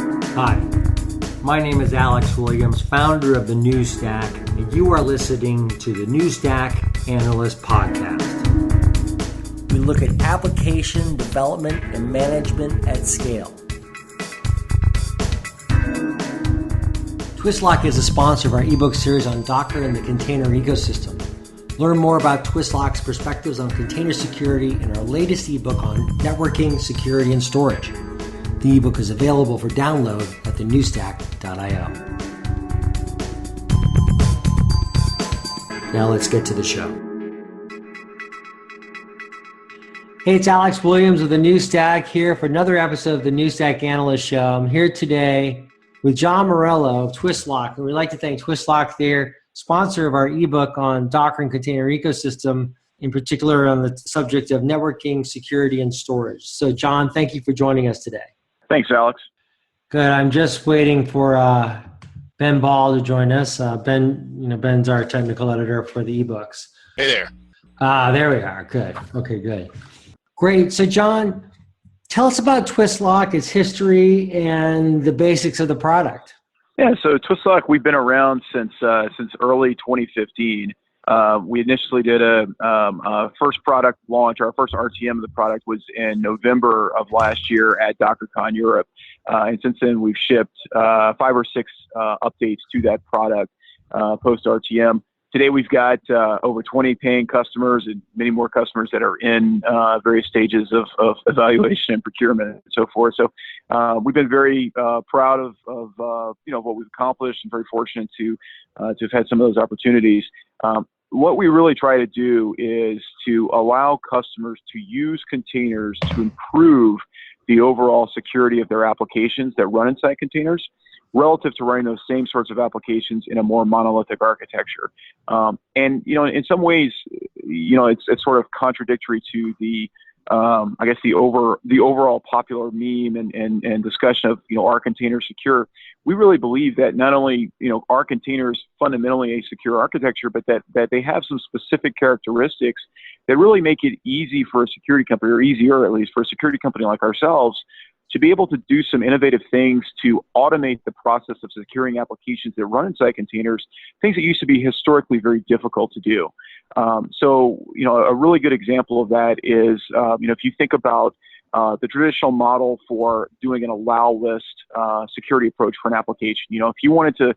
Hi, my name is Alex Williams, founder of the NewsStack, and you are listening to the NewsStack Analyst Podcast. We look at application development and management at scale. TwistLock is a sponsor of our ebook series on Docker and the container ecosystem. Learn more about TwistLock's perspectives on container security in our latest ebook on networking, security, and storage. The ebook is available for download at thenewsstack.io. Now let's get to the show. Hey, it's Alex Williams of the NewsStack here for another episode of the NewsStack Analyst Show. I'm here today with John Morello of Twistlock, and we'd like to thank Twistlock, their sponsor of our ebook on Docker and container ecosystem, in particular on the subject of networking, security, and storage. So, John, thank you for joining us today. Thanks, Alex. Good. I'm just waiting for Ben Ball to join us. Ben's our technical editor for the ebooks. Hey there. There we are. Good. Okay, good. Great. So, John, tell us about Twistlock, its history, and the basics of the product. Yeah, so Twistlock, we've been around since early 2015. We initially did a first product launch. Our first RTM of the product was in November of last year at DockerCon Europe. And since then, we've shipped 5 or 6 updates to that product post RTM. Today, we've got over 20 paying customers and many more customers that are in various stages of evaluation and procurement and so forth. So we've been very proud of what we've accomplished and very fortunate to have had some of those opportunities. What we really try to do is to allow customers to use containers to improve the overall security of their applications that run inside containers relative to running those same sorts of applications in a more monolithic architecture. And in some ways, it's sort of contradictory to the overall popular meme and discussion of, are containers secure? We really believe that not only, are containers fundamentally a secure architecture, but that they have some specific characteristics that really make it easy for a security company, or easier at least for a security company like ourselves, to be able to do some innovative things to automate the process of securing applications that run inside containers, things that used to be historically very difficult to do. So a really good example of that is, if you think about the traditional model for doing an allow list security approach for an application. If you wanted to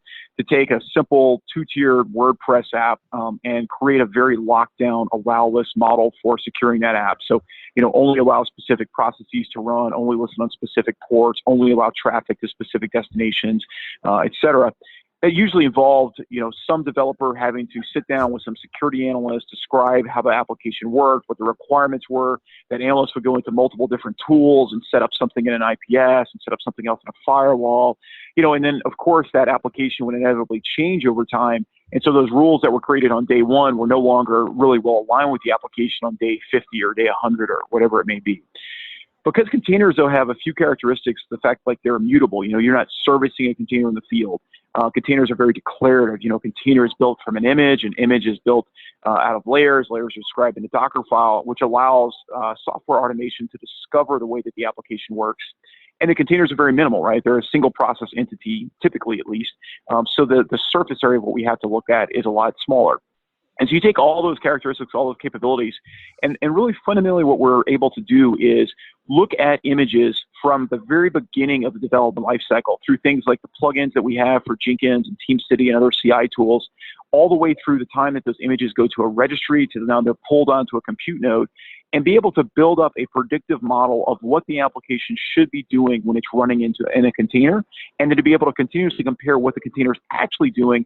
take a simple 2-tier WordPress app and create a very locked down allow list model for securing that app. So, only allow specific processes to run, only listen on specific ports, only allow traffic to specific destinations, et cetera. That usually involved, some developer having to sit down with some security analysts, describe how the application worked, what the requirements were. That analyst would go into multiple different tools and set up something in an IPS and set up something else in a firewall, and then of course that application would inevitably change over time. And so those rules that were created on day 1 were no longer really well aligned with the application on day 50 or day 100 or whatever it may be. Because containers, though, have a few characteristics, the fact like they're immutable. You're not servicing a container in the field. Containers are very declarative. Container is built from an image is built out of layers. Layers are described in a Docker file, which allows software automation to discover the way that the application works. And the containers are very minimal, right? They're a single process entity, typically at least. So the surface area of what we have to look at is a lot smaller. And so you take all those characteristics, all those capabilities, and really fundamentally what we're able to do is look at images from the very beginning of the development lifecycle through things like the plugins that we have for Jenkins and TeamCity and other CI tools, all the way through the time that those images go to a registry to now they're pulled onto a compute node, and be able to build up a predictive model of what the application should be doing when it's running in a container, and then to be able to continuously compare what the container is actually doing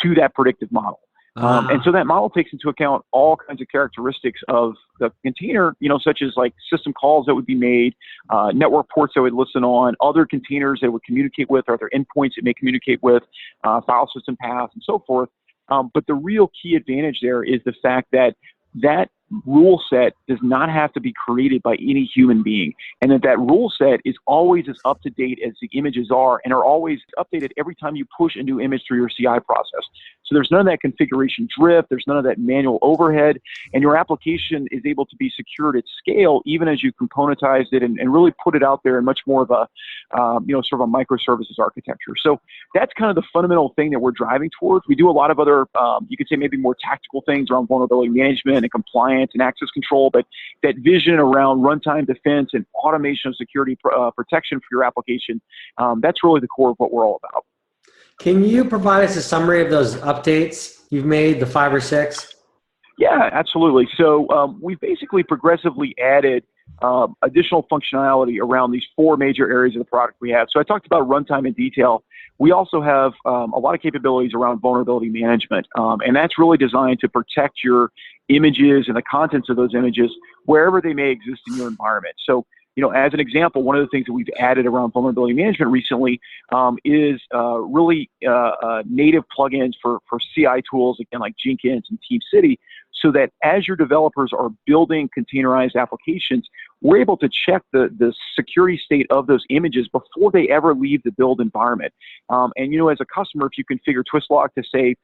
to that predictive model. And so that model takes into account all kinds of characteristics of the container, such as like system calls that would be made, network ports that would listen on, other containers that would communicate with, or other endpoints it may communicate with, file system paths, and so forth. But the real key advantage there is the fact that rule set does not have to be created by any human being, and that rule set is always as up to date as the images are, and are always updated every time you push a new image through your CI process. So there's none of that configuration drift, there's none of that manual overhead, and your application is able to be secured at scale even as you componentize it and really put it out there in much more of a sort of a microservices architecture. So that's kind of the fundamental thing that we're driving towards. We do a lot of other, you could say maybe more tactical things around vulnerability management and compliance and access control, but that vision around runtime defense and automation of security protection for your application, that's really the core of what we're all about. Can you provide us a summary of those updates you've made, the 5 or 6? Yeah, absolutely. So we've basically progressively added additional functionality around these 4 major areas of the product we have. So I talked about runtime in detail. We also have a lot of capabilities around vulnerability management, and that's really designed to protect your images and the contents of those images wherever they may exist in your environment. So, as an example, one of the things that we've added around vulnerability management recently is really native plugins for CI tools, again, like Jenkins and TeamCity, so that as your developers are building containerized applications, we're able to check the security state of those images before they ever leave the build environment. And, as a customer, if you configure TwistLock to say,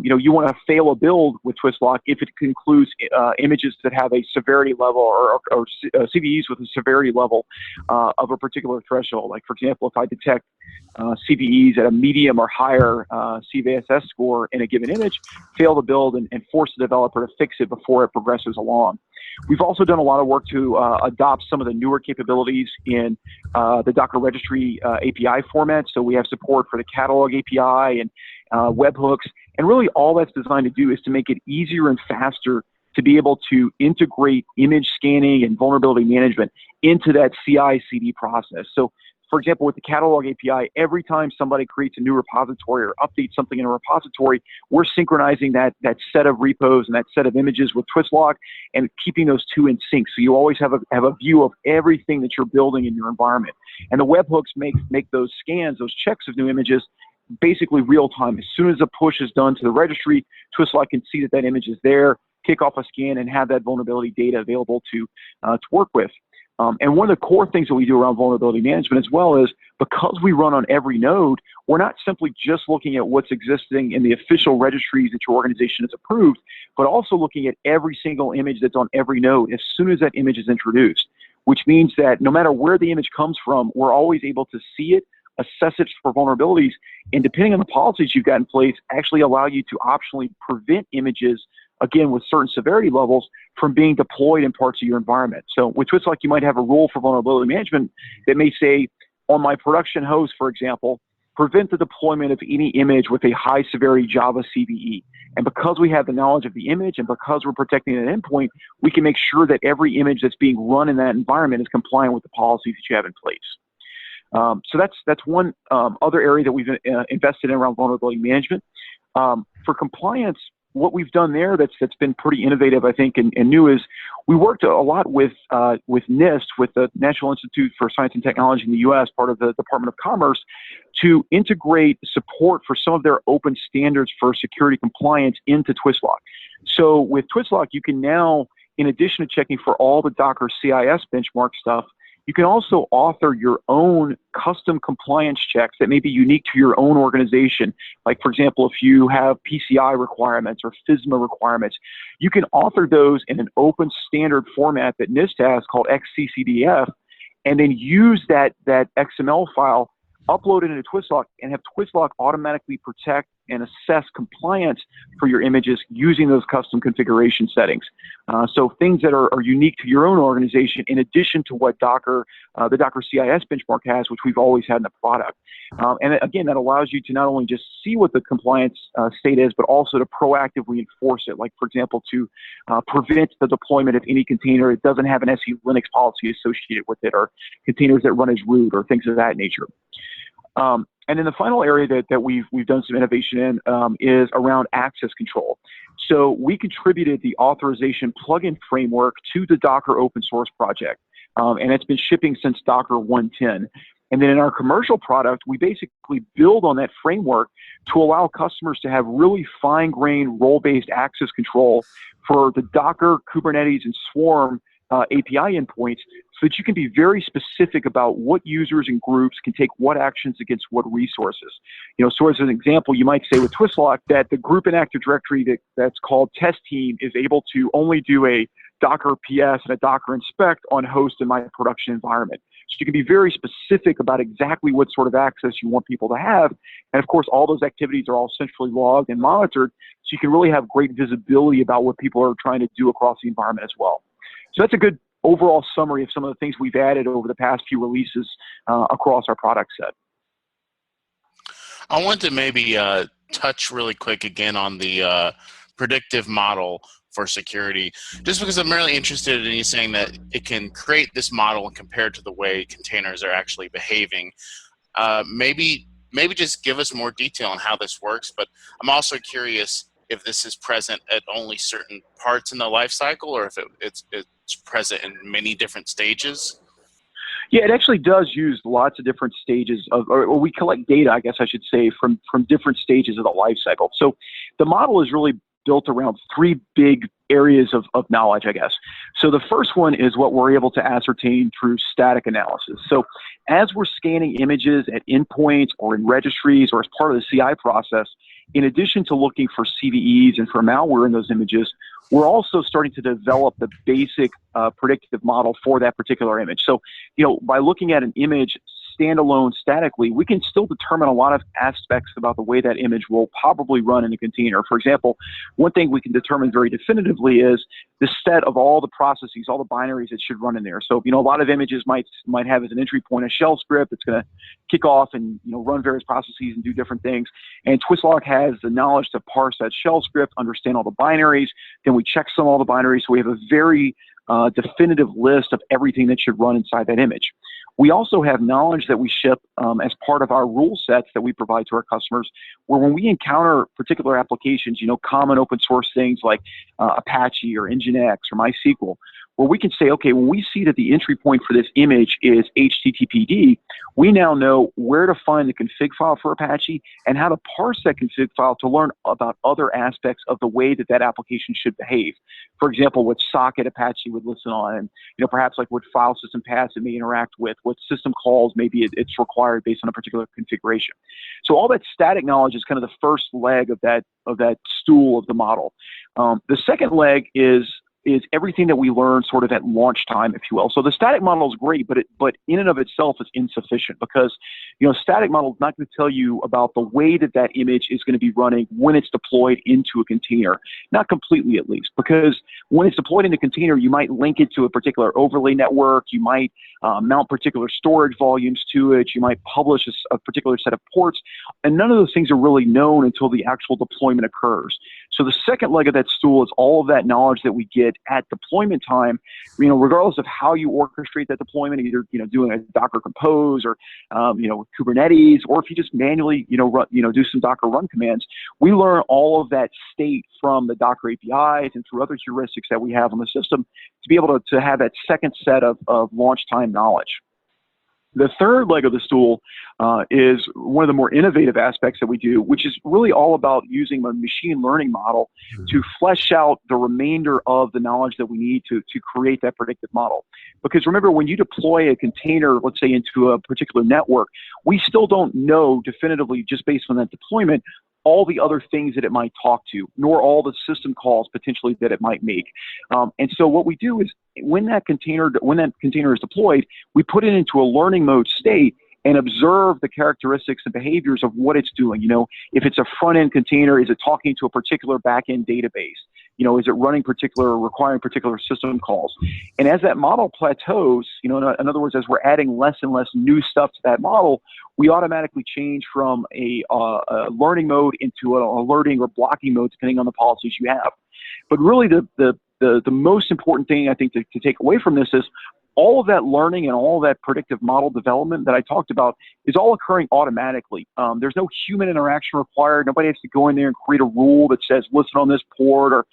you want to fail a build with TwistLock if it includes images that have a severity level or CVEs with a severity level of a particular threshold. Like, for example, if I detect CVEs at a medium or higher CVSS score in a given image, fail the build and force the developer to fix it before it progresses along. We've also done a lot of work to adopt some of the newer capabilities in the Docker registry API format. So we have support for the catalog API and webhooks. And really all that's designed to do is to make it easier and faster to be able to integrate image scanning and vulnerability management into that CI/CD process. So, for example, with the catalog API, every time somebody creates a new repository or updates something in a repository, we're synchronizing that set of repos and that set of images with TwistLock and keeping those two in sync. So you always have a view of everything that you're building in your environment. And the webhooks make those scans, those checks of new images, basically real time. As soon as a push is done to the registry, TwistLock can see that image is there, kick off a scan, and have that vulnerability data available to work with. And one of the core things that we do around vulnerability management as well is, because we run on every node, we're not simply just looking at what's existing in the official registries that your organization has approved, but also looking at every single image that's on every node as soon as that image is introduced, which means that no matter where the image comes from, we're always able to see it, assess it for vulnerabilities, and depending on the policies you've got in place, actually allow you to optionally prevent images, again, with certain severity levels, from being deployed in parts of your environment. So with TwistLock, you might have a rule for vulnerability management that may say, on my production host, for example, prevent the deployment of any image with a high severity Java CVE. And because we have the knowledge of the image and because we're protecting an endpoint, we can make sure that every image that's being run in that environment is compliant with the policies that you have in place. So that's one other area that we've invested in around vulnerability management. For compliance, what we've done there that's been pretty innovative, I think, and new is we worked a lot with NIST, with the National Institute for Science and Technology in the U.S., part of the Department of Commerce, to integrate support for some of their open standards for security compliance into TwistLock. So with TwistLock, you can now, in addition to checking for all the Docker CIS benchmark stuff, you can also author your own custom compliance checks that may be unique to your own organization. Like, for example, if you have PCI requirements or FISMA requirements, you can author those in an open standard format that NIST has called XCCDF, and then use that XML file, upload it into TwistLock, and have TwistLock automatically protect and assess compliance for your images using those custom configuration settings. So things that are unique to your own organization, in addition to what Docker, the Docker CIS benchmark has, which we've always had in the product. And again, that allows you to not only just see what the compliance state is, but also to proactively enforce it. Like, for example, to prevent the deployment of any container that doesn't have an SE Linux policy associated with it, or containers that run as root, or things of that nature. And then the final area that we've done some innovation in is around access control. So we contributed the authorization plugin framework to the Docker open source project, and it's been shipping since Docker 1.10. And then in our commercial product, we basically build on that framework to allow customers to have really fine-grained role-based access control for the Docker, Kubernetes, and Swarm API endpoints, so that you can be very specific about what users and groups can take what actions against what resources. So as an example, you might say with TwistLock that the group in Active Directory that's called test team is able to only do a Docker PS and a Docker inspect on host in my production environment. So you can be very specific about exactly what sort of access you want people to have. And of course, all those activities are all centrally logged and monitored, so you can really have great visibility about what people are trying to do across the environment as well. So that's a good overall summary of some of the things we've added over the past few releases across our product set. I want to maybe touch really quick again on the predictive model for security, just because I'm really interested in you saying that it can create this model and compare it to the way containers are actually behaving. Maybe just give us more detail on how this works, but I'm also curious if this is present at only certain parts in the life cycle, or if it's present in many different stages. Yeah, it actually does use lots of different stages of, or we collect data, I guess I should say, from different stages of the life cycle. So the model is really built around three big areas of knowledge, I guess. So the first one is what we're able to ascertain through static analysis. So as we're scanning images at endpoints or in registries or as part of the CI process, in addition to looking for CVEs and for malware in those images, we're also starting to develop the basic predictive model for that particular image. So, by looking at an image standalone statically, we can still determine a lot of aspects about the way that image will probably run in a container. For example, one thing we can determine very definitively is the set of all the processes, all the binaries that should run in there. So, a lot of images might have as an entry point a shell script that's going to kick off and run various processes and do different things. And TwistLock has the knowledge to parse that shell script, understand all the binaries. Then we checksum all the binaries, so we have a very definitive list of everything that should run inside that image. We also have knowledge that we ship as part of our rule sets that we provide to our customers, where when we encounter particular applications, common open source things like Apache or Nginx or MySQL, where we can say, okay, when we see that the entry point for this image is HTTPD, we now know where to find the config file for Apache and how to parse that config file to learn about other aspects of the way that application should behave. For example, what socket Apache would listen on, and perhaps like what file system paths it may interact with, what system calls maybe it's required based on a particular configuration. So all that static knowledge is kind of the first leg of that stool of the model. The second leg is everything that we learn sort of at launch time, if you will. So the static model is great, but in and of itself is insufficient, because static model is not going to tell you about the way that image is going to be running when it's deployed into a container. Not completely, at least, because when it's deployed in a container, you might link it to a particular overlay network, you might mount particular storage volumes to it, you might publish a particular set of ports, and none of those things are really known until the actual deployment occurs. So the second leg of that stool is all of that knowledge that we get at deployment time, regardless of how you orchestrate that deployment, either doing a Docker Compose or Kubernetes, or if you just manually do some Docker run commands. We learn all of that state from the Docker APIs and through other heuristics that we have on the system to be able to have that second set of launch time knowledge. The third leg of the stool is one of the more innovative aspects that we do, which is really all about using a machine learning model to flesh out the remainder of the knowledge that we need to create that predictive model. Because remember, when you deploy a container, let's say into a particular network, we still don't know definitively, just based on that deployment, all the other things that it might talk to, nor all the system calls potentially that it might make. And so what we do is when that container is deployed, we put it into a learning mode state and observe the characteristics and behaviors of what it's doing. If it's a front-end container, is it talking to a particular back-end database? Is it requiring particular system calls? And as that model plateaus, in other words, as we're adding less and less new stuff to that model, we automatically change from a learning mode into an alerting or blocking mode, depending on the policies you have. But really, the most important thing I think to take away from this is all of that learning and all of that predictive model development that I talked about is all occurring automatically. There's no human interaction required. Nobody has to go in there and create a rule that says, listen on this port, or,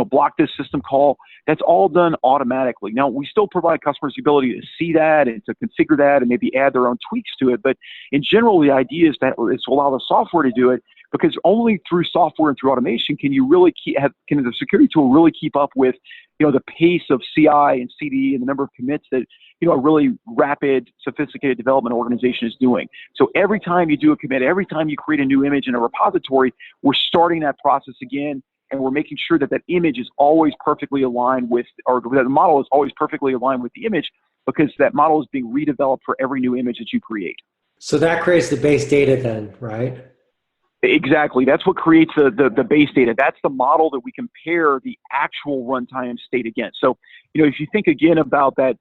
block this system call. That's all done automatically. Now, we still provide customers the ability to see that and to configure that and maybe add their own tweaks to it. But in general, the idea is to allow the software to do it, because only through software and through automation can you really can the security tool really keep up with the pace of CI and CD and the number of commits that a really rapid, sophisticated development organization is doing. So every time you do a commit, every time you create a new image in a repository, we're starting that process again, and we're making sure that that image is always perfectly aligned with, or that the model is always perfectly aligned with the image, because that model is being redeveloped for every new image that you create. So that creates the base data then, right? Exactly. That's what creates the base data. That's the model that we compare the actual runtime state against. So, if you think again about that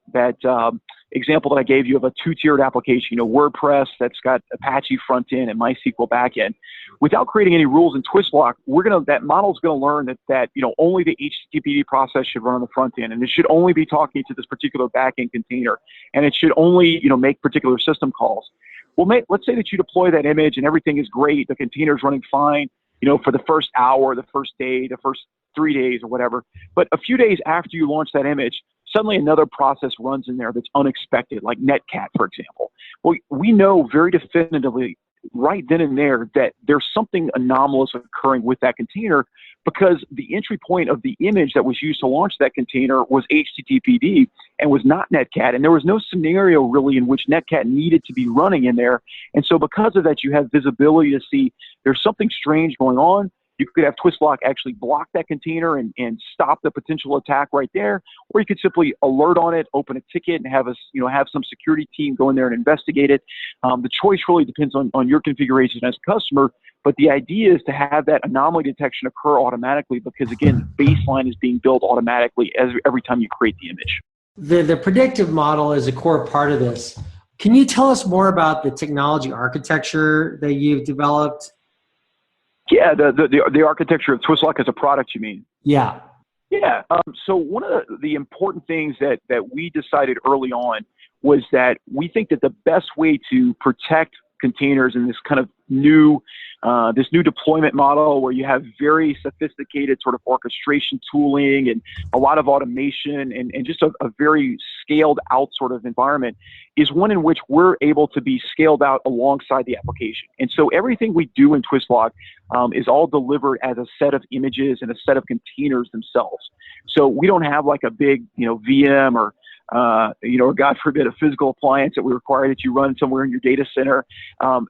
example that I gave you of a two-tiered application, WordPress that's got Apache front end and MySQL back end, without creating any rules in TwistLock, that model's going to learn that only the HTTPD process should run on the front end, and it should only be talking to this particular back end container, and it should only make particular system calls. Well, let's say that you deploy that image and everything is great. The container's running fine, for the first hour, the first day, the first 3 days or whatever. But a few days after you launch that image, suddenly another process runs in there that's unexpected, like Netcat, for example. Well, we know very definitively right then and there that there's something anomalous occurring with that container, because the entry point of the image that was used to launch that container was HTTPD and was not Netcat, and there was no scenario really in which Netcat needed to be running in there. And so because of that, you have visibility to see there's something strange going on. You could have TwistLock actually block that container and stop the potential attack right there, or you could simply alert on it, open a ticket, and have some security team go in there and investigate it. The choice really depends on your configuration as a customer, but the idea is to have that anomaly detection occur automatically, because again, the baseline is being built automatically every time you create the image. The predictive model is a core part of this. Can you tell us more about the technology architecture that you've developed? Yeah, the architecture of TwistLock as a product, you mean? Yeah. Yeah. So one of the important things that we decided early on was that we think that the best way to protect containers in this kind of new deployment model, where you have very sophisticated sort of orchestration tooling and a lot of automation and just a very scaled out sort of environment, is one in which we're able to be scaled out alongside the application. And so everything we do in TwistLock is all delivered as a set of images and a set of containers themselves. So we don't have like a big VM or God forbid, a physical appliance that we require that you run somewhere in your data center.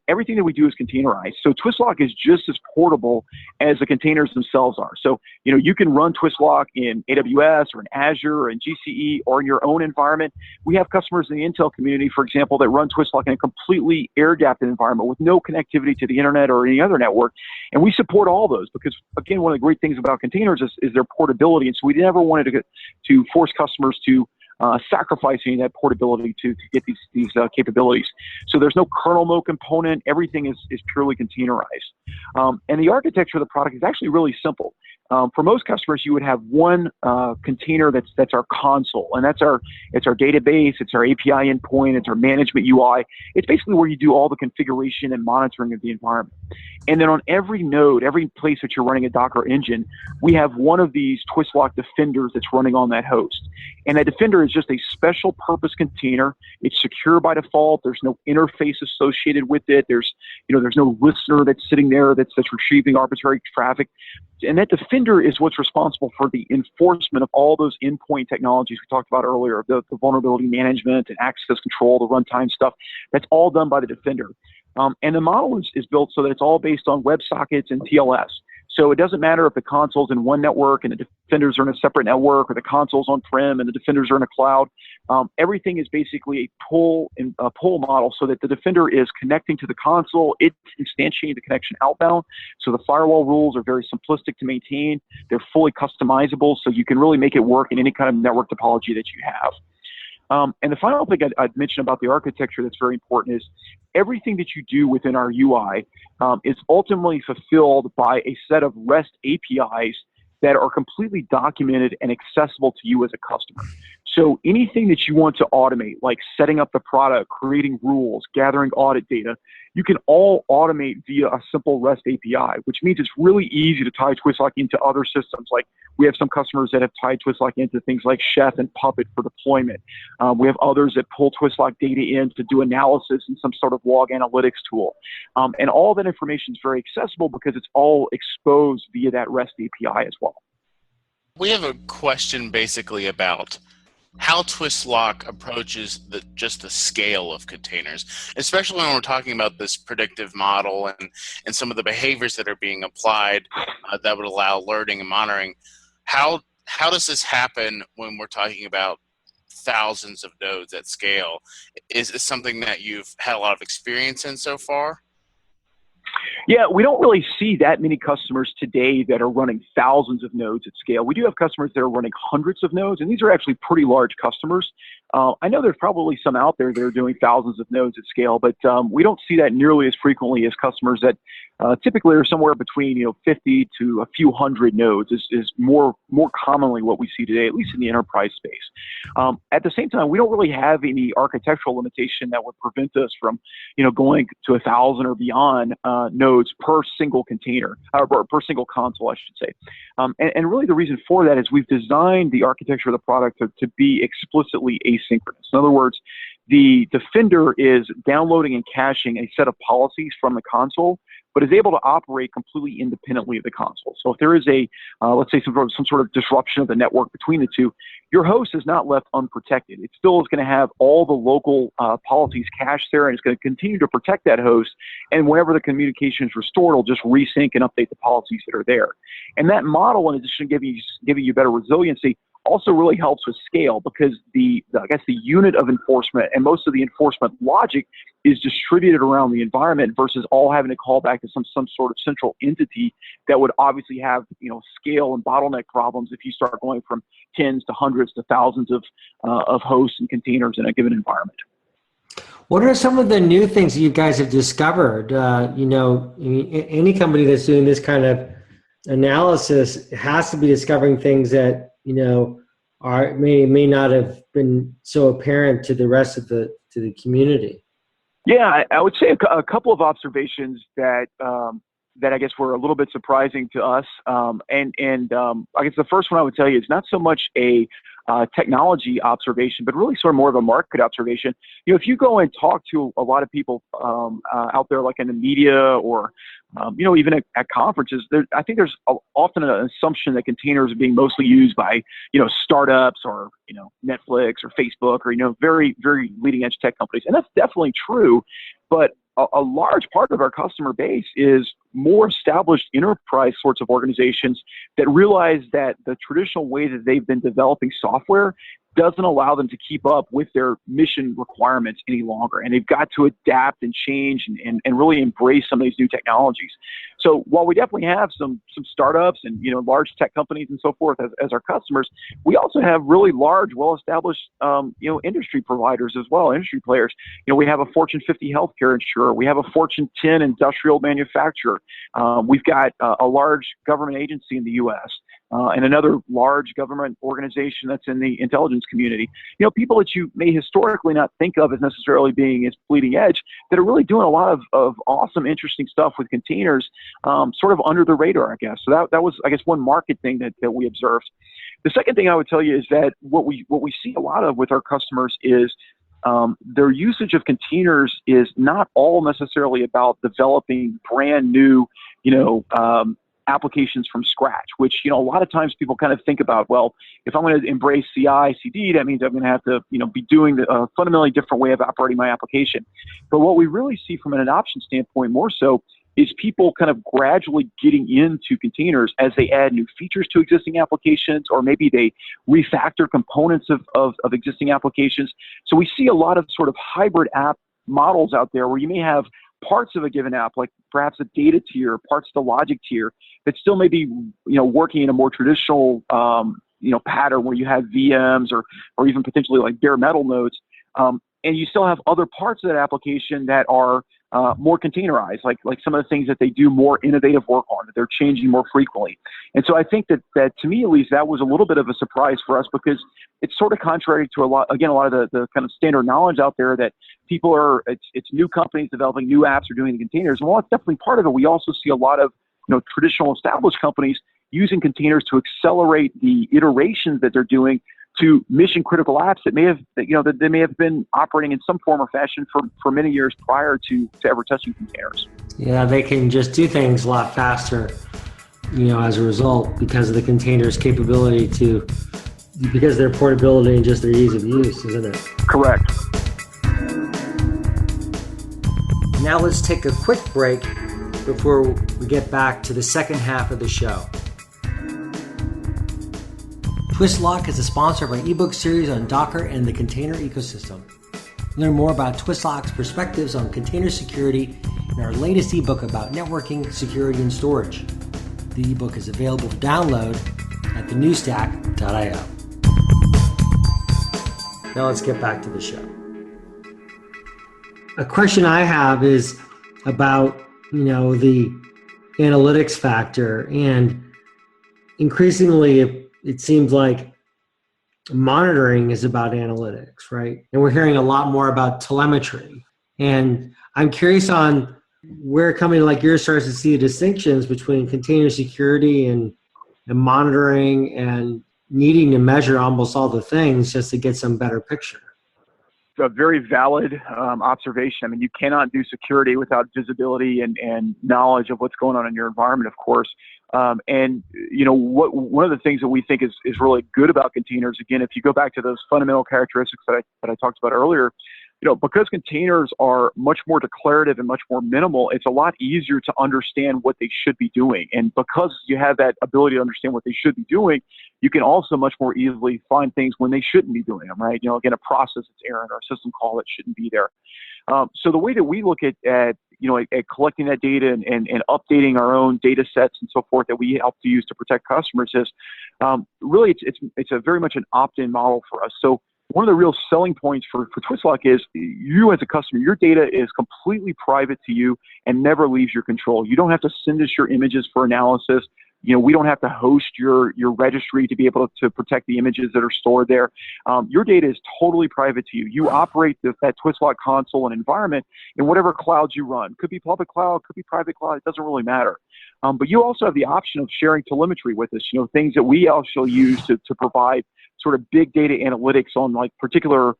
Everything that we do is containerized. So TwistLock is just as portable as the containers themselves are. So, you can run TwistLock in AWS or in Azure or in GCE or in your own environment. We have customers in the Intel community, for example, that run TwistLock in a completely air-gapped environment with no connectivity to the internet or any other network. And we support all those because, again, one of the great things about containers is their portability. And so we never wanted to force customers to sacrificing that portability to get these capabilities. So there's no kernel mode component. Everything is purely containerized. And the architecture of the product is actually really simple. For most customers, you would have one container that's our console, and it's our database, it's our API endpoint, it's our management UI. It's basically where you do all the configuration and monitoring of the environment. And then on every node, every place that you're running a Docker engine, we have one of these TwistLock defenders that's running on that host. And that defender is just a special purpose container. It's secure by default. There's no interface associated with it. There's no listener that's sitting there that's retrieving arbitrary traffic. And that defender is what's responsible for the enforcement of all those endpoint technologies we talked about earlier, the vulnerability management and access control, the runtime stuff. That's all done by the defender. And the model is built so that it's all based on WebSockets and TLS. So it doesn't matter if the console's in one network and the defenders are in a separate network, or the console's on-prem and the defenders are in a cloud. Everything is basically a pull model so that the defender is connecting to the console. It's instantiating the connection outbound. So the firewall rules are very simplistic to maintain. They're fully customizable, so you can really make it work in any kind of network topology that you have. And the final thing I'd mention about the architecture that's very important is everything that you do within our UI is ultimately fulfilled by a set of REST APIs that are completely documented and accessible to you as a customer. So anything that you want to automate, like setting up the product, creating rules, gathering audit data, you can all automate via a simple REST API, which means it's really easy to tie TwistLock into other systems. Like we have some customers that have tied TwistLock into things like Chef and Puppet for deployment. We have others that pull TwistLock data in to do analysis in some sort of log analytics tool. And all that information is very accessible because it's all exposed via that REST API as well. We have a question basically about how TwistLock approaches just the scale of containers, especially when we're talking about this predictive model and some of the behaviors that are being applied that would allow alerting and monitoring. How does this happen when we're talking about thousands of nodes at scale? Is this something that you've had a lot of experience in so far? Yeah, we don't really see that many customers today that are running thousands of nodes at scale. We do have customers that are running hundreds of nodes, and these are actually pretty large customers. I know there's probably some out there that are doing thousands of nodes at scale, but we don't see that nearly as frequently as customers that typically are somewhere between 50 to a few hundred nodes is more commonly what we see today, at least in the enterprise space. At the same time, we don't really have any architectural limitation that would prevent us from going to 1,000 or beyond nodes per single container, or per single console, I should say. And really the reason for that is we've designed the architecture of the product to be explicitly asynchronous. In other words, the defender is downloading and caching a set of policies from the console, but is able to operate completely independently of the console. So if there is let's say some sort of disruption of the network between the two, your host is not left unprotected. It still is going to have all the local policies cached there, and it's going to continue to protect that host. And whenever the communication is restored, it'll just resync and update the policies that are there. And that model, in addition to giving you better resiliency, also really helps with scale because the unit of enforcement and most of the enforcement logic is distributed around the environment versus all having to call back to some sort of central entity that would obviously have scale and bottleneck problems if you start going from tens to hundreds to thousands of hosts and containers in a given environment. What are some of the new things that you guys have discovered? Any company that's doing this kind of analysis has to be discovering things that may not have been so apparent to the rest of the community. Yeah, I would say a couple of observations that I guess were a little bit surprising to us. I guess the first one I would tell you is not so much a technology observation, but really sort of more of a market observation. If you go and talk to a lot of people out there, like in the media or even at conferences, I think there's often an assumption that containers are being mostly used by startups or Netflix or Facebook or very, very leading edge tech companies, and that's definitely true. But a large part of our customer base is more established enterprise sorts of organizations that realize that the traditional way that they've been developing software doesn't allow them to keep up with their mission requirements any longer. And they've got to adapt and change and really embrace some of these new technologies. So while we definitely have some startups and large tech companies and so forth as our customers, we also have really large, well-established industry providers as well, industry players. We have a Fortune 50 healthcare insurer. We have a Fortune 10 industrial manufacturer. We've got a large government agency in the U.S. And another large government organization that's in the intelligence community. People that you may historically not think of as necessarily being as bleeding edge that are really doing a lot of awesome, interesting stuff with containers, sort of under the radar, I guess. So that was, I guess, one market thing that we observed. The second thing I would tell you is that what we see a lot of with our customers is their usage of containers is not all necessarily about developing brand new, applications from scratch, which, a lot of times people kind of think about, well, if I'm going to embrace CI/CD, that means I'm going to have to, be doing a fundamentally different way of operating my application. But what we really see from an adoption standpoint more so is people kind of gradually getting into containers as they add new features to existing applications, or maybe they refactor components of existing applications. So we see a lot of sort of hybrid app models out there where you may have parts of a given app, like perhaps a data tier, parts of the logic tier, that still may be, working in a more traditional, pattern where you have VMs or even potentially like bare metal nodes. And you still have other parts of that application that are more containerized, like some of the things that they do more innovative work on, that they're changing more frequently. And so I think that to me, at least, that was a little bit of a surprise for us, because it's sort of contrary to a lot of the kind of standard knowledge out there that people are, it's new companies developing new apps or doing the containers. And while it's definitely part of it, we also see a lot of, traditional established companies using containers to accelerate the iterations that they're doing to mission critical apps that they may have been operating in some form or fashion for many years prior to ever touching containers. Yeah, they can just do things a lot faster, as a result, because of the containers' capability because of their portability and just their ease of use, isn't it? Correct. Now let's take a quick break before we get back to the second half of the show. TwistLock is a sponsor of our ebook series on Docker and the container ecosystem. Learn more about TwistLock's perspectives on container security in our latest ebook about networking, security, and storage. The ebook is available for download at thenewstack.io. Now let's get back to the show. A question I have is about, the analytics factor, and increasingly it seems like monitoring is about analytics, right? And we're hearing a lot more about telemetry. And I'm curious on where a company like yours starts to see the distinctions between container security and monitoring and needing to measure almost all the things just to get some better picture. A very valid observation. I mean, you cannot do security without visibility and knowledge of what's going on in your environment, of course. One of the things that we think is really good about containers, again, if you go back to those fundamental characteristics that I talked about earlier, because containers are much more declarative and much more minimal, it's a lot easier to understand what they should be doing. And because you have that ability to understand what they should be doing, you can also much more easily find things when they shouldn't be doing them, right? Again, a process that's errant or a system call that shouldn't be there. So the way that we look at collecting that data and updating our own data sets and so forth that we help to use to protect customers is really it's a very much an opt-in model for us. So one of the real selling points for TwistLock is you as a customer, your data is completely private to you and never leaves your control. You don't have to send us your images for analysis. We don't have to host your registry to be able to protect the images that are stored there. Your data is totally private to you. You operate that TwistLock console and environment in whatever clouds you run. Could be public cloud, could be private cloud. It doesn't really matter. But you also have the option of sharing telemetry with us, things that we also use to provide sort of big data analytics on like particular,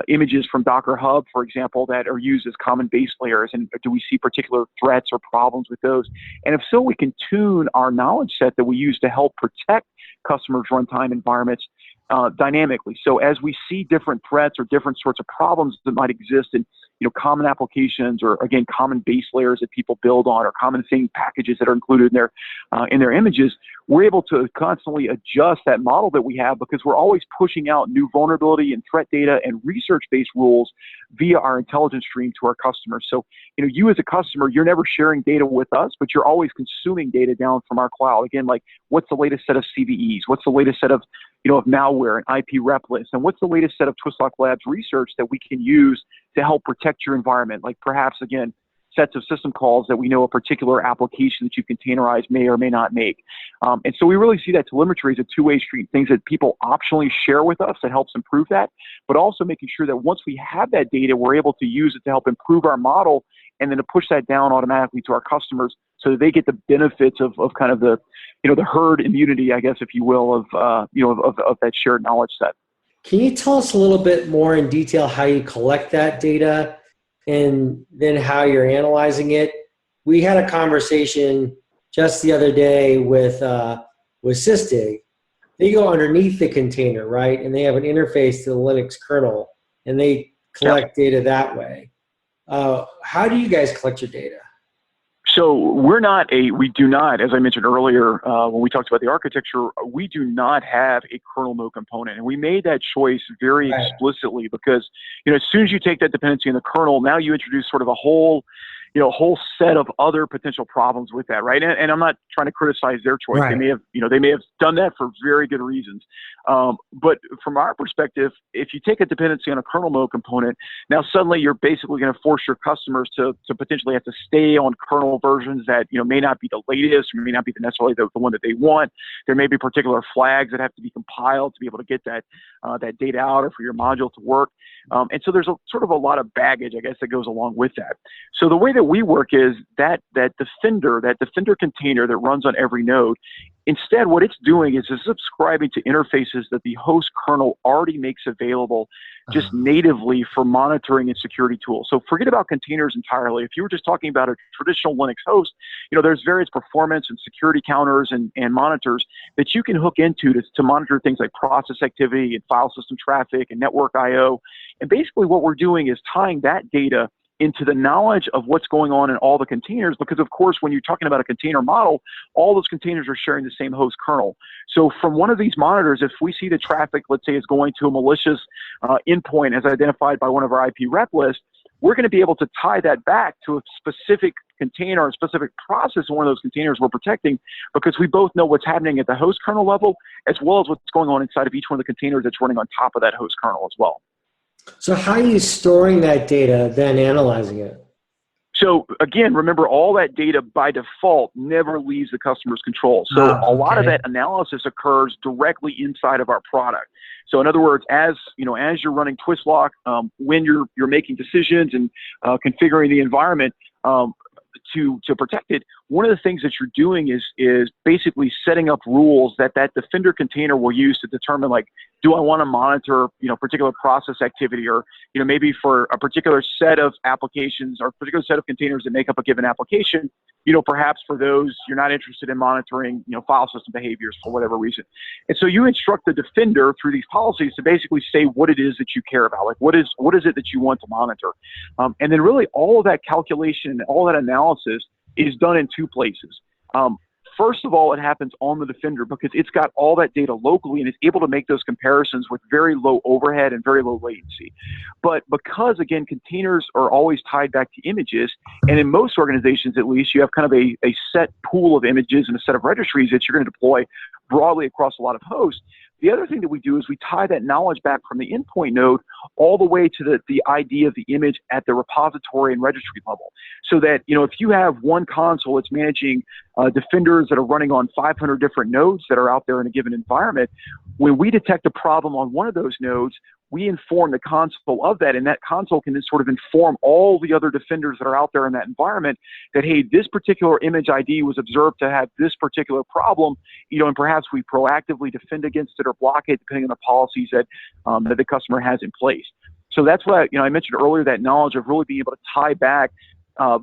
images from Docker Hub, for example, that are used as common base layers. And do we see particular threats or problems with those? And if so, we can tune our knowledge set that we use to help protect customers' runtime environments dynamically. So as we see different threats or different sorts of problems that might exist in common applications or, again, common base layers that people build on or common thing packages that are included in their images, we're able to constantly adjust that model that we have because we're always pushing out new vulnerability and threat data and research-based rules via our intelligence stream to our customers. So, you as a customer, you're never sharing data with us, but you're always consuming data down from our cloud. Again, like what's the latest set of CVEs? What's the latest set of of malware and IP rep lists? And what's the latest set of TwistLock Labs research that we can use to help protect your environment? Like perhaps, again, sets of system calls that we know a particular application that you containerize may or may not make. And so we really see that telemetry as a two-way street, things that people optionally share with us that helps improve that, but also making sure that once we have that data, we're able to use it to help improve our model and then to push that down automatically to our customers so that they get the benefits of kind of the, the herd immunity, I guess, if you will, of that shared knowledge set. Can you tell us a little bit more in detail how you collect that data and then how you're analyzing it? We had a conversation just the other day with Sysdig. They go underneath the container, right? And they have an interface to the Linux kernel, and they collect data that way. How do you guys collect your data? So we do not, as I mentioned earlier, when we talked about the architecture, we do not have a kernel mode component. And we made that choice very explicitly because, as soon as you take that dependency in the kernel, now you introduce sort of a whole, a whole set of other potential problems with that, right? And I'm not trying to criticize their choice. Right. They may have done that for very good reasons. But from our perspective, if you take a dependency on a kernel mode component, now suddenly you're basically going to force your customers to potentially have to stay on kernel versions that may not be the latest, or may not be necessarily the one that they want. There may be particular flags that have to be compiled to be able to get that data out or for your module to work. And so there's sort of a lot of baggage, I guess, that goes along with that. So the way that we work is that Defender container that runs on every node, instead what it's doing is it's subscribing to interfaces that the host kernel already makes available just natively for monitoring and security tools. So forget about containers entirely. If you were just talking about a traditional Linux host, there's various performance and security counters and monitors that you can hook into to monitor things like process activity and file system traffic and network I/O. And basically what we're doing is tying that data into the knowledge of what's going on in all the containers, because of course, when you're talking about a container model, all those containers are sharing the same host kernel. So from one of these monitors, if we see the traffic, let's say, is going to a malicious endpoint as identified by one of our IP rep lists, we're going to be able to tie that back to a specific container or a specific process in one of those containers we're protecting, because we both know what's happening at the host kernel level, as well as what's going on inside of each one of the containers that's running on top of that host kernel as well. So how are you storing that data, then analyzing it? So again, remember, all that data by default never leaves the customer's control. So a lot of that analysis occurs directly inside of our product. So in other words, as you're running TwistLock, when you're making decisions and configuring the environment to protect it, one of the things that you're doing is basically setting up rules that Defender container will use to determine, like, do I want to monitor, particular process activity, or, maybe for a particular set of applications or a particular set of containers that make up a given application, perhaps for those you're not interested in monitoring, file system behaviors for whatever reason. And so you instruct the Defender through these policies to basically say what it is that you care about, like what is it that you want to monitor. And then really all of that calculation and all that analysis is done in two places. First of all, it happens on the Defender because it's got all that data locally and it's able to make those comparisons with very low overhead and very low latency. But because, again, containers are always tied back to images, and in most organizations at least, you have kind of a set pool of images and a set of registries that you're going to deploy broadly across a lot of hosts. The other thing that we do is we tie that knowledge back from the endpoint node all the way to the ID of the image at the repository and registry level. So that, if you have one console that's managing Defenders that are running on 500 different nodes that are out there in a given environment, when we detect a problem on one of those nodes, we inform the console of that, and that console can then sort of inform all the other Defenders that are out there in that environment that, hey, this particular image ID was observed to have this particular problem, and perhaps we proactively defend against it or block it depending on the policies that the customer has in place. So that's what I mentioned earlier, that knowledge of really being able to tie back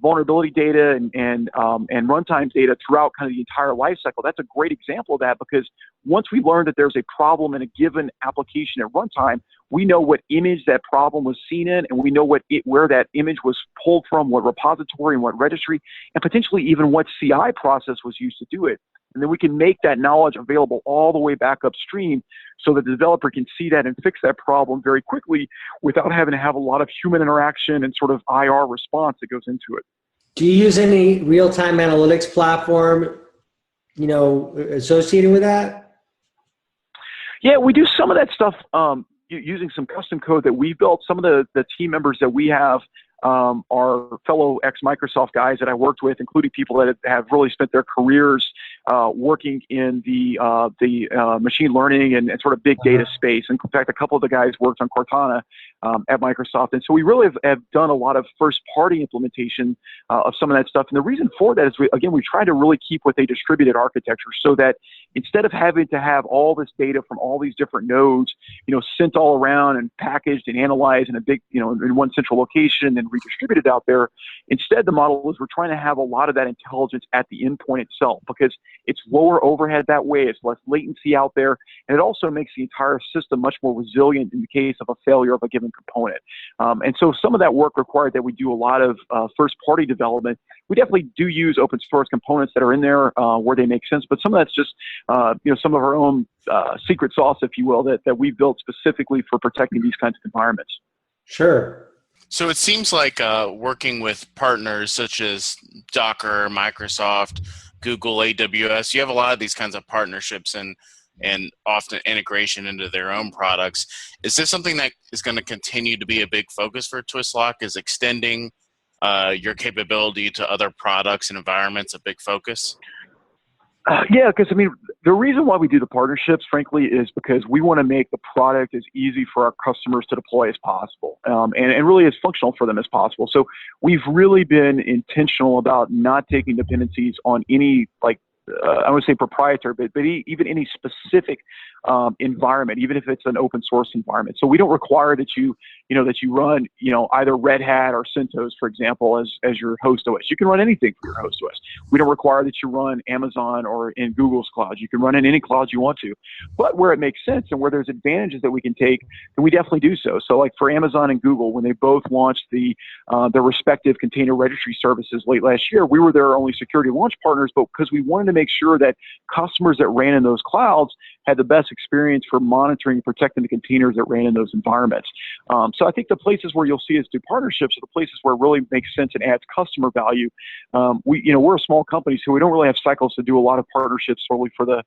vulnerability data and runtime data throughout kind of the entire life cycle. That's a great example of that, because once we learn that there's a problem in a given application at runtime, we know what image that problem was seen in, and we know where that image was pulled from, what repository and what registry, and potentially even what CI process was used to do it. And then we can make that knowledge available all the way back upstream so that the developer can see that and fix that problem very quickly without having to have a lot of human interaction and sort of IR response that goes into it. Do you use any real-time analytics platform, associated with that? Yeah, we do some of that stuff using some custom code that we built. Some of the team members that we have are fellow ex-Microsoft guys that I worked with, including people that have really spent their careers working in the machine learning and sort of big data space. In fact, a couple of the guys worked on Cortana at Microsoft. And so we really have done a lot of first-party implementation of some of that stuff. And the reason for that is, we try to really keep with a distributed architecture so that instead of having to have all this data from all these different nodes, sent all around and packaged and analyzed in a big, in one central location and redistributed out there, instead the model is we're trying to have a lot of that intelligence at the endpoint itself, because it's lower overhead that way, it's less latency out there, and it also makes the entire system much more resilient in the case of a failure of a given component. And so some of that work required that we do a lot of first-party development. We definitely do use open source components that are in there where they make sense, but some of that's just some of our own secret sauce, if you will, that we built specifically for protecting these kinds of environments. Sure. So it seems like working with partners such as Docker, Microsoft, Google, AWS, you have a lot of these kinds of partnerships and often integration into their own products. Is this something that is going to continue to be a big focus for TwistLock? Is extending your capability to other products and environments a big focus? Yeah, because I mean, the reason why we do the partnerships, frankly, is because we want to make the product as easy for our customers to deploy as possible, and really as functional for them as possible. So we've really been intentional about not taking dependencies on any, like, I would say proprietary, but even any specific environment, even if it's an open source environment. So we don't require that you run, either Red Hat or CentOS, for example, as your host OS. You can run anything for your host OS. We don't require that you run Amazon or in Google's cloud. You can run in any cloud you want to. But where it makes sense and where there's advantages that we can take, then we definitely do so. So like for Amazon and Google, when they both launched their respective container registry services late last year, we were their only security launch partners, but because we wanted to make sure that customers that ran in those clouds had the best experience for monitoring and protecting the containers that ran in those environments. So I think the places where you'll see us do partnerships are the places where it really makes sense and adds customer value. We're a small company, so we don't really have cycles to do a lot of partnerships solely for the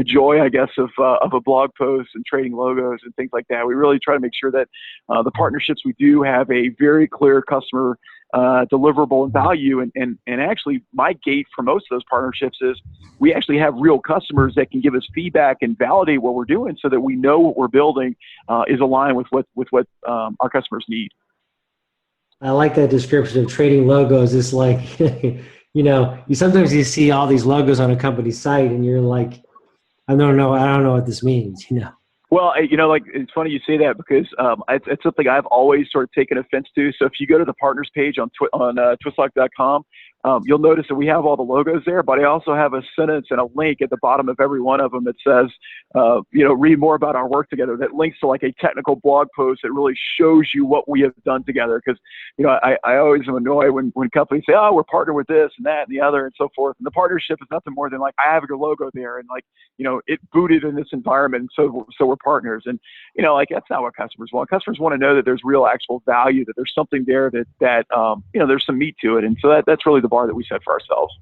joy, I guess, of a blog post and trading logos and things like that. We really try to make sure that the partnerships we do have a very clear customer deliverable and value. And actually, my gate for most of those partnerships is we actually have real customers that can give us feedback and validate what we're doing so that we know what we're building is aligned with what our customers need. I like that description of trading logos. It's like, sometimes you see all these logos on a company's site and you're like, I don't know what this means, Well, it's funny you say that because it's something I've always sort of taken offense to. So if you go to the partners page on TwistLock.com, you'll notice that we have all the logos there, but I also have a sentence and a link at the bottom of every one of them that says, read more about our work together. That links to like a technical blog post that really shows you what we have done together. Because, I always am annoyed when companies say, oh, we're partnered with this and that and the other and so forth. And the partnership is nothing more than like, I have your logo there and it booted in this environment. And so we're partners. And, that's not what customers want. Customers want to know that there's real actual value, that there's something there that there's some meat to it. And so that's really the bar that we set for ourselves.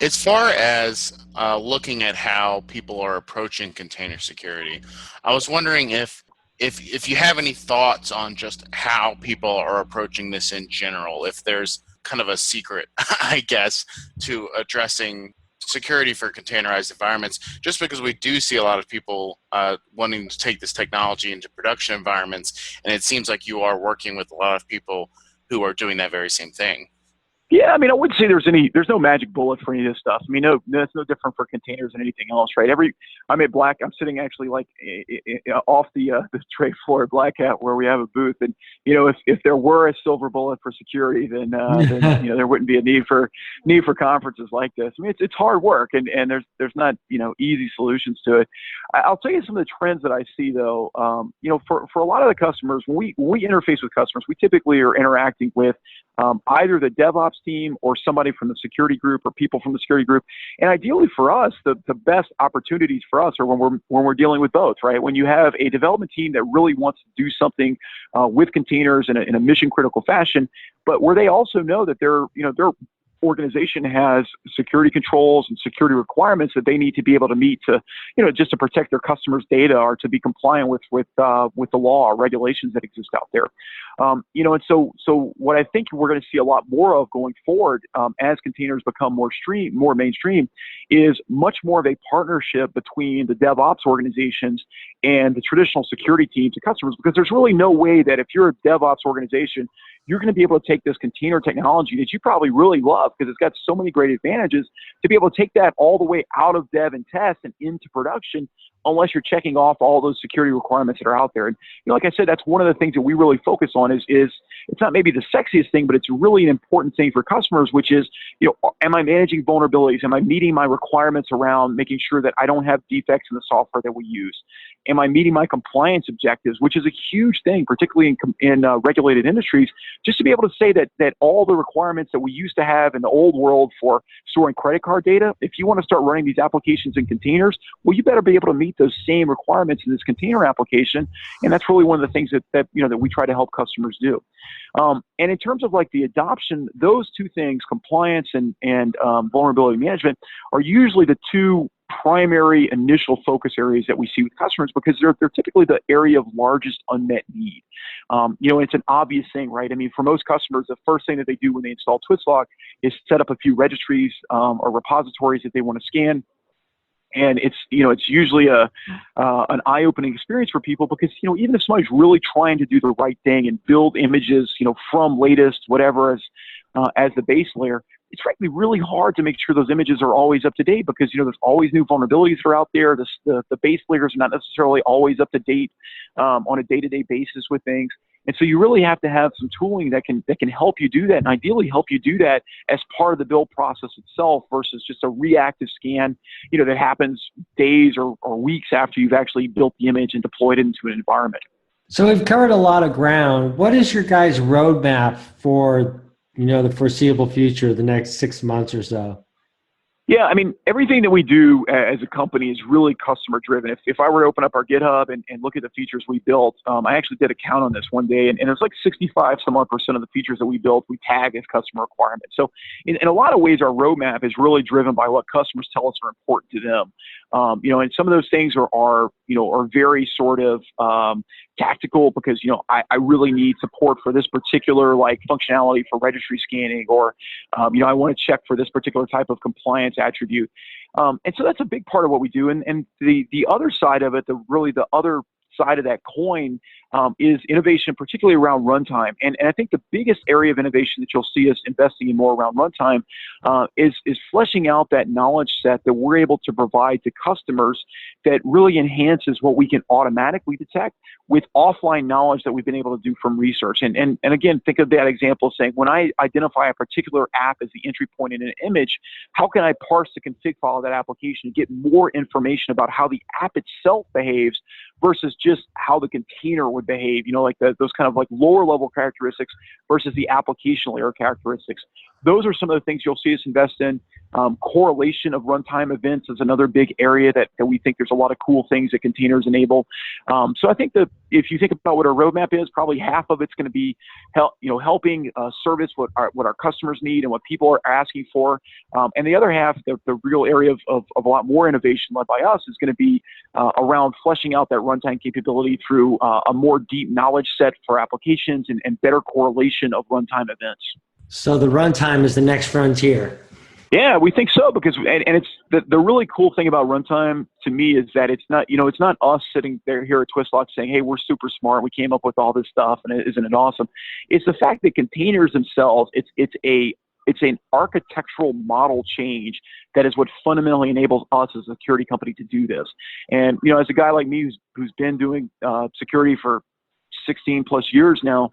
As far as looking at how people are approaching container security, I was wondering if you have any thoughts on just how people are approaching this in general, if there's kind of a secret, I guess, to addressing security for containerized environments, just because we do see a lot of people wanting to take this technology into production environments, and it seems like you are working with a lot of people who are doing that very same thing. Yeah, I mean, I wouldn't say there's no magic bullet for any of this stuff. I mean, no, it's no different for containers than anything else, right? I'm sitting actually like off the trade floor at Black Hat where we have a booth, and if there were a silver bullet for security, then there wouldn't be a need for conferences like this. I mean, it's hard work, and there's not easy solutions to it. I'll tell you some of the trends that I see though. For a lot of the customers, when we interface with customers, we typically are interacting with either the DevOps team or somebody from the security group or people from the security group. And ideally for us, the best opportunities for us are when we're dealing with both, right? When you have a development team that really wants to do something with containers in a mission critical fashion, but where they also know that their organization has security controls and security requirements that they need to be able to meet to, just to protect their customers' data or to be compliant with the law or regulations that exist out there. And so what I think we're going to see a lot more of going forward as containers become more mainstream is much more of a partnership between the DevOps organizations and the traditional security teams and customers, because there's really no way that if you're a DevOps organization, you're going to be able to take this container technology that you probably really love because it's got so many great advantages to be able to take that all the way out of dev and test and into production unless you're checking off all those security requirements that are out there. And like I said, that's one of the things that we really focus on is it's not maybe the sexiest thing, but it's really an important thing for customers, which is, am I managing vulnerabilities? Am I meeting my requirements around making sure that I don't have defects in the software that we use? Am I meeting my compliance objectives, which is a huge thing, particularly in regulated industries, just to be able to say that all the requirements that we used to have in the old world for storing credit card data, if you want to start running these applications in containers, well, you better be able to meet those same requirements in this container application. And that's really one of the things that we try to help customers do. And in terms of like the adoption, those two things, compliance and vulnerability management, are usually the two primary initial focus areas that we see with customers, because they're typically the area of largest unmet need. It's an obvious thing, right? I mean, for most customers, the first thing that they do when they install TwistLock is set up a few registries or repositories that they want to scan. And it's usually an eye-opening experience for people, because even if somebody's really trying to do the right thing and build images from latest whatever as the base layer, it's frankly really hard to make sure those images are always up to date, because there's always new vulnerabilities that are out there. The base layers are not necessarily always up to date on a day-to-day basis with things. And so you really have to have some tooling that can help you do that, and ideally help you do that as part of the build process itself, versus just a reactive scan, that happens days or weeks after you've actually built the image and deployed it into an environment. So we've covered a lot of ground. What is your guys' roadmap for the foreseeable future, the next 6 months or so? Yeah, I mean, everything that we do as a company is really customer driven. If I were to open up our GitHub and look at the features we built, I actually did a count on this one day, and it was like 65% of the features that we built, we tag as customer requirements. So in a lot of ways, our roadmap is really driven by what customers tell us are important to them. And some of those things are very sort of tactical, because, I really need support for this particular functionality for registry scanning, or, I want to check for this particular type of compliance attribute. And so that's a big part of what we do. And the other side of it, the other side of that coin, is innovation, particularly around runtime. And I think the biggest area of innovation that you'll see us investing in more around runtime is fleshing out that knowledge set that we're able to provide to customers that really enhances what we can automatically detect with offline knowledge that we've been able to do from research. And again, think of that example of saying, when I identify a particular app as the entry point in an image, how can I parse the config file of that application and get more information about how the app itself behaves versus just how the container would behave, those kind of lower level characteristics versus the application layer characteristics. Those are some of the things you'll see us invest in. Correlation of runtime events is another big area that we think there's a lot of cool things that containers enable. So I think that if you think about what our roadmap is, probably half of it's going to be helping service what our customers need and what people are asking for. And the other half, the real area of a lot more innovation led by us, is going to be around fleshing out that runtime capability through a more deep knowledge set for applications and better correlation of runtime events. So the runtime is the next frontier. Yeah, we think so, because and it's the really cool thing about runtime to me is that it's not us sitting there here at TwistLock saying, hey, we're super smart, we came up with all this stuff, and isn't it awesome? It's the fact that containers themselves, it's an architectural model change that is what fundamentally enables us as a security company to do this. And as a guy like me who's been doing security for 16 plus years now,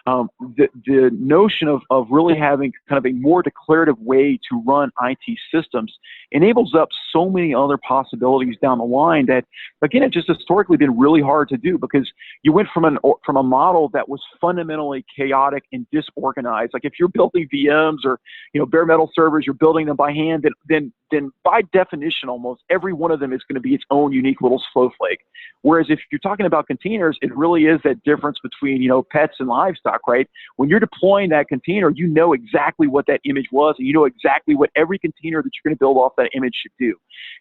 the notion of really having kind of a more declarative way to run IT systems enables up so many other possibilities down the line that, again, it's just historically been really hard to do, because you went from a model that was fundamentally chaotic and disorganized. Like if you're building VMs or bare metal servers, you're building them by hand, then by definition, almost every one of them is going to be its own unique little snowflake. Whereas if you're talking about containers, it really is that difference between pets and livestock, right? When you're deploying that container, you know exactly what that image was, and you know exactly what every container that you're going to build off that image should do.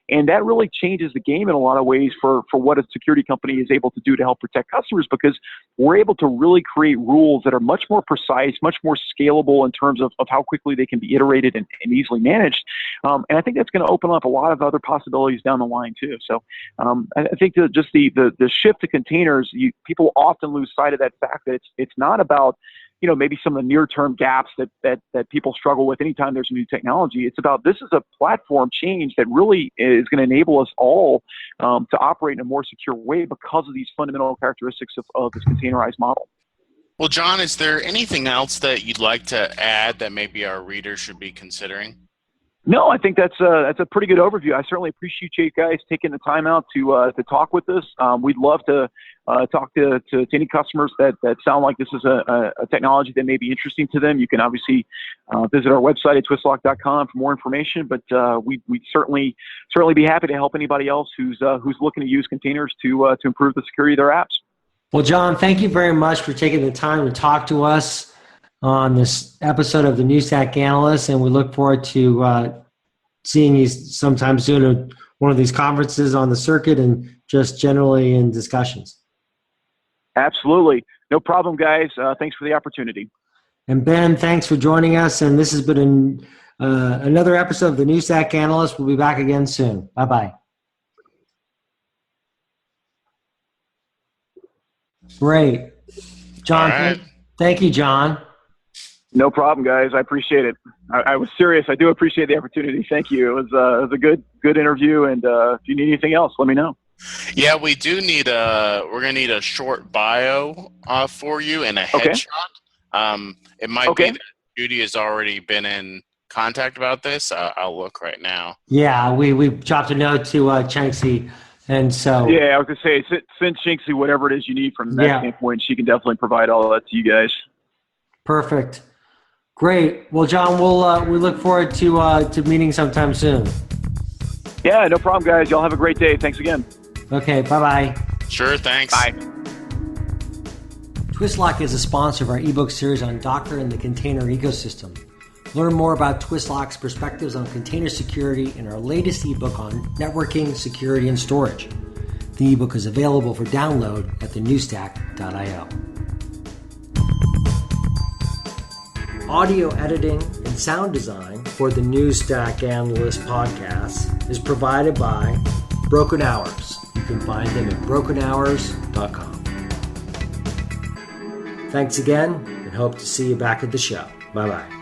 And that really changes the game in a lot of ways for what a security company is able to do to help protect customers, because we're able to really create rules that are much more precise, much more scalable in terms of how quickly they can be iterated and easily managed. And I think that's going to open up a lot of other possibilities down the line too. So I think that just the shift to containers, people often lose sight of that fact that it's not about maybe some of the near-term gaps that people struggle with anytime there's a new technology. It's about, this is a platform change that really is going to enable us all to operate in a more secure way because of these fundamental characteristics of this containerized model. Well, John, is there anything else that you'd like to add that maybe our readers should be considering? No, I think that's a pretty good overview. I certainly appreciate you guys taking the time out to talk with us. We'd love to talk to any customers that sound like this is a technology that may be interesting to them. You can obviously visit our website at twistlock.com for more information. But we'd certainly be happy to help anybody else who's looking to use containers to improve the security of their apps. Well, John, thank you very much for taking the time to talk to us on this episode of the New Stack Analyst, and we look forward to seeing you sometime soon at one of these conferences on the circuit and just generally in discussions. Absolutely. No problem, guys. Thanks for the opportunity. And Ben, thanks for joining us, and this has been another episode of the New Stack Analyst. We'll be back again soon. Bye-bye. Great. John, right. Thank you, John. No problem, guys. I appreciate it. I was serious. I do appreciate the opportunity. Thank you. It was a good interview. And if you need anything else, let me know. Yeah, we do need we're gonna need a short bio for you and a headshot. It might be that Judy has already been in contact about this. I'll look right now. Yeah, we dropped a note to Chenxi, and so yeah, I was gonna say send Chenxi whatever it is you need from that standpoint. She can definitely provide all of that to you guys. Perfect. Great. Well, John, we look forward to meeting sometime soon. Yeah, no problem, guys. Y'all have a great day. Thanks again. Okay, bye-bye. Sure, thanks. Bye. TwistLock is a sponsor of our ebook series on Docker and the container ecosystem. Learn more about TwistLock's perspectives on container security in our latest ebook on networking, security, and storage. The ebook is available for download at thenewstack.io. Audio editing and sound design for the New Stack Analyst podcast is provided by Broken Hours. You can find them at brokenhours.com. Thanks again, and hope to see you back at the show. Bye-bye.